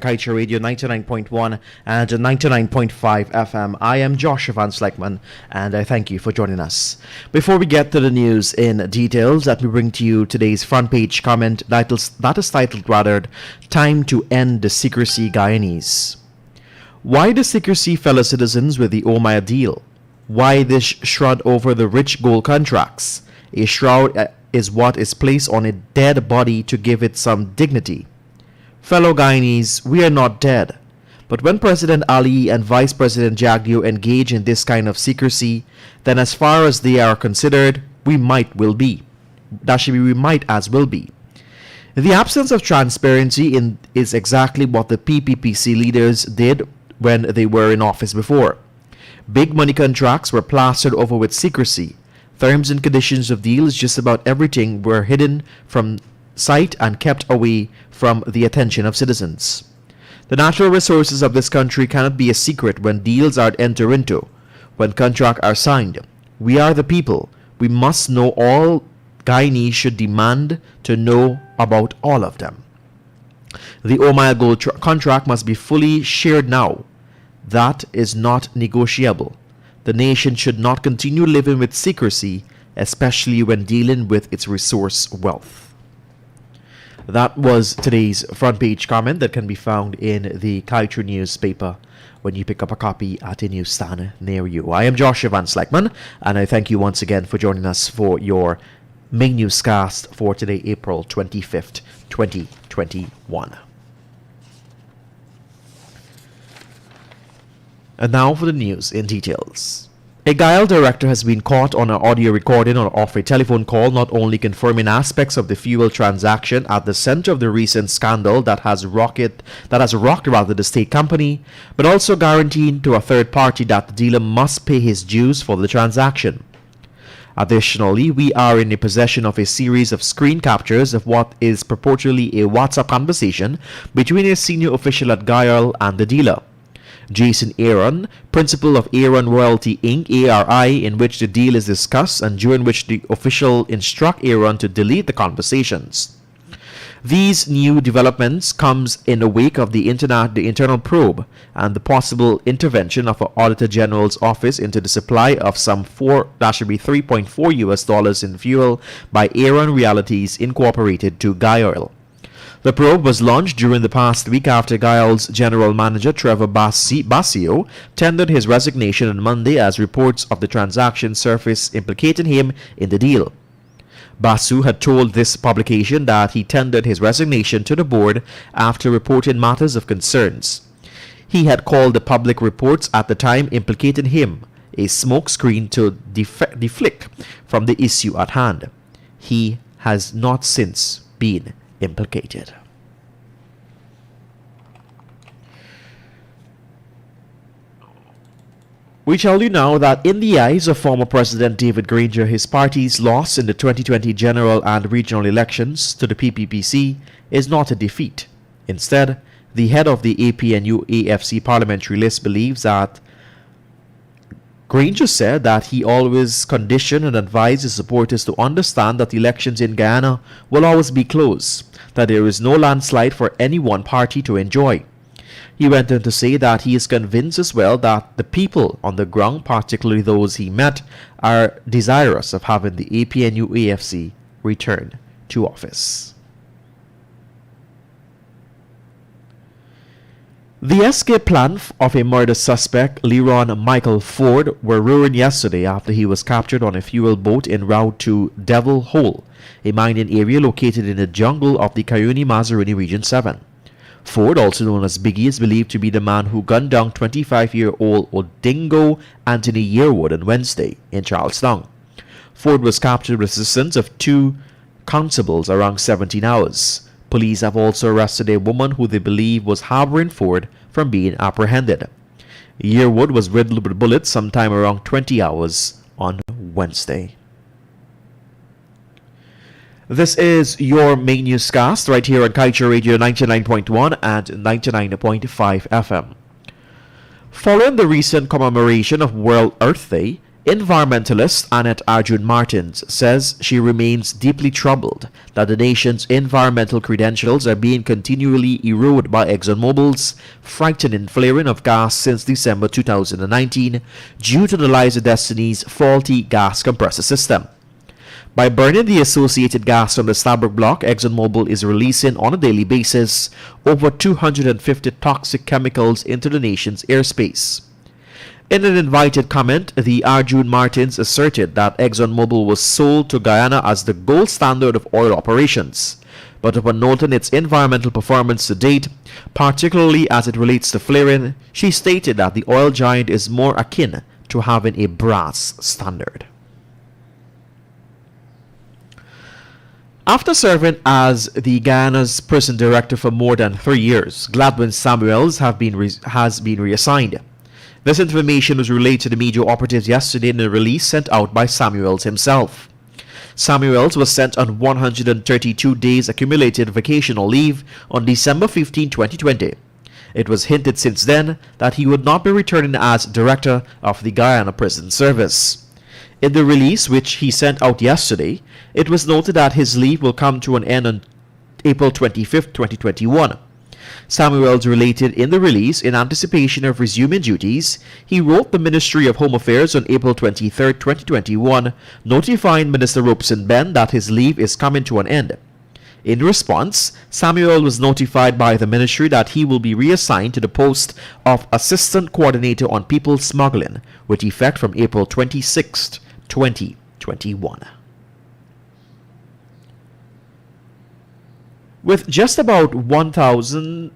Kaieteur Radio 99.1 and 99.5 FM. I am Josh Van Sleckman, and I thank you for joining us. Before we get to the news in details, let me bring to you today's front page comment that is titled, Time to End the Secrecy, Guyanese. Why the secrecy, fellow citizens, with the Omaya deal? Why this shroud over the rich gold contracts? A shroud is what is placed on a dead body to give it some dignity. Fellow Guyanese, we are not dead. But when President Ali and Vice President Jagdeo engage in this kind of secrecy, then as far as they are considered, we might as well be. The absence of transparency is exactly what the PPPC leaders did when they were in office before. Big money contracts were plastered over with secrecy. Terms and conditions of deals, just about everything, were hidden from sight and kept away from the attention of citizens. The natural resources of this country cannot be a secret when deals are entered into, when contracts are signed. We are the people. We must know all. Guyanese should demand to know about all of them. The Omaya Gold contract must be fully shared now. That is not negotiable. The nation should not continue living with secrecy, especially when dealing with its resource wealth. That was today's front page comment that can be found in the Kaieteur newspaper when you pick up a copy at a newsstand near you. I am Josh Van Sleckman, and I thank you once again for joining us for your main newscast for today, April 25th, 2021. And now for the news in details. A Guile director has been caught on an audio recording of a telephone call, not only confirming aspects of the fuel transaction at the center of the recent scandal that has rocked the state company, but also guaranteeing to a third party that the dealer must pay his dues for the transaction. Additionally, we are in the possession of a series of screen captures of what is purportedly a WhatsApp conversation between a senior official at Guile and the dealer, Jason Aaron, principal of Aaron Royalty Inc. ARI, in which the deal is discussed and during which the official instruct Aaron to delete the conversations. These new developments comes in the wake of the internal probe and the possible intervention of an Auditor General's office into the supply of some $3.4 in fuel by Aaron Realities Incorporated to Guile. The probe was launched during the past week after Guile's general manager Trevor Basio tendered his resignation on Monday as reports of the transaction surfaced implicating him in the deal. Basu had told this publication that he tendered his resignation to the board after reporting matters of concerns. He had called the public reports at the time implicating him a smokescreen to deflect from the issue at hand. He has not since been implicated. We tell you now that in the eyes of former President David Granger, his party's loss in the 2020 general and regional elections to the PPPC is not a defeat. Instead, the head of the APNU-AFC parliamentary list believes that Granger said that he always conditioned and advised his supporters to understand that elections in Guyana will always be close, that there is no landslide for any one party to enjoy. He went on to say that he is convinced as well that the people on the ground, particularly those he met, are desirous of having the APNU-AFC return to office. The escape plan of a murder suspect, Leron Michael Ford, were ruined yesterday after he was captured on a fuel boat en route to Devil Hole, a mining area located in the jungle of the Cayuni-Mazaruni Region 7. Ford, also known as Biggie, is believed to be the man who gunned down 25-year-old Odingo Anthony Yearwood on Wednesday in Charlestown. Ford was captured with assistance of two constables around 17 hours. Police have also arrested a woman who they believe was harboring Ford from being apprehended. Yearwood was riddled with bullets sometime around 20 hours on Wednesday. This is your main newscast right here on Kaieteur Radio 99.1 and 99.5 FM. Following the recent commemoration of World Earth Day, Environmentalist Annette Arjun Martins says she remains deeply troubled that the nation's environmental credentials are being continually eroded by ExxonMobil's frightening flaring of gas since December 2019 due to the Liza Destiny's faulty gas compressor system. By burning the associated gas from the Stabroek block, ExxonMobil is releasing on a daily basis over 250 toxic chemicals into the nation's airspace. In an invited comment, the Arjun Martins asserted that ExxonMobil was sold to Guyana as the gold standard of oil operations. But upon noting its environmental performance to date, particularly as it relates to flaring, she stated that the oil giant is more akin to having a brass standard. After serving as the Guyana's prison director for more than 3 years, Gladwin Samuels has been reassigned. This information was relayed to the media operatives yesterday in a release sent out by Samuels himself. Samuels was sent on 132 days accumulated vacational leave on December 15, 2020. It was hinted since then that he would not be returning as director of the Guyana Prison Service. In the release, which he sent out yesterday, it was noted that his leave will come to an end on April 25, 2021. Samuels related in the release, in anticipation of resuming duties, he wrote the Ministry of Home Affairs on April 23, 2021, notifying Minister Robeson Ben that his leave is coming to an end. In response, Samuel was notified by the ministry that he will be reassigned to the post of Assistant Coordinator on People Smuggling, with effect from April 26, 2021. With just about 1,000,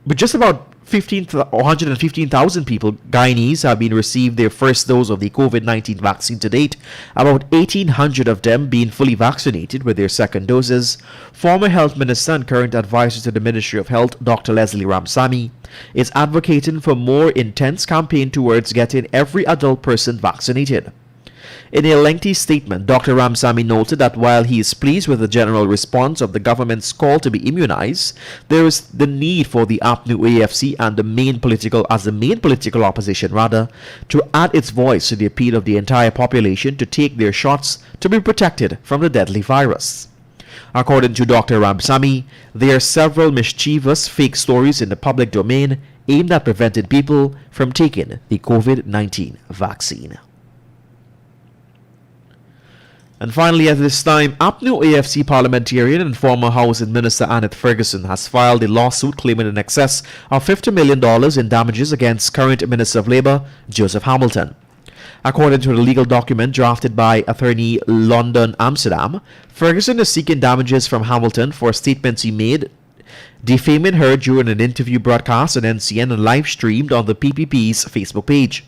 with just about 115,000 people, Guyanese, have been received their first dose of the COVID-19 vaccine to date, about 1,800 of them being fully vaccinated with their second doses. Former Health Minister and current advisor to the Ministry of Health, Dr. Leslie Ramsamy, is advocating for more intense campaign towards getting every adult person vaccinated. In a lengthy statement, Dr. Ramsamy noted that while he is pleased with the general response of the government's call to be immunized, there is the need for the APNU AFC and the main political opposition to add its voice to the appeal of the entire population to take their shots to be protected from the deadly virus. According to Dr. Ramsamy, there are several mischievous fake stories in the public domain aimed at preventing people from taking the COVID-19 vaccine. And finally, at this time, APNU AFC parliamentarian and former Housing Minister Annette Ferguson has filed a lawsuit claiming in excess of $50 million in damages against current Minister of Labour Joseph Hamilton. According to the legal document drafted by attorney London Amsterdam, Ferguson is seeking damages from Hamilton for statements he made defaming her during an interview broadcast on NCN and live streamed on the PPP's Facebook page.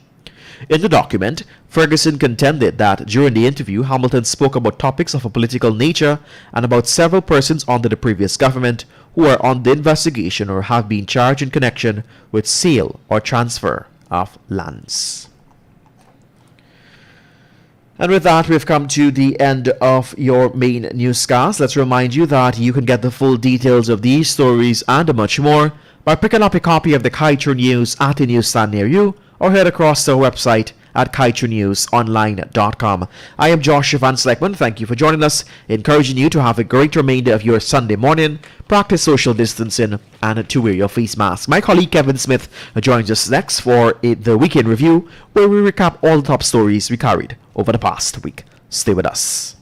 In the document, Ferguson contended that during the interview, Hamilton spoke about topics of a political nature and about several persons under the previous government who are on the investigation or have been charged in connection with sale or transfer of lands. And with that, we've come to the end of your main newscast. Let's remind you that you can get the full details of these stories and much more by picking up a copy of the Kaieteur News at a newsstand near you, or head across to our website at kaieteurnewsonline.com. I am Joshua Van Sleckman. Thank you for joining us, encouraging you to have a great remainder of your Sunday morning, practice social distancing, and to wear your face mask. My colleague Kevin Smith joins us next for the Weekend Review, where we recap all the top stories we carried over the past week. Stay with us.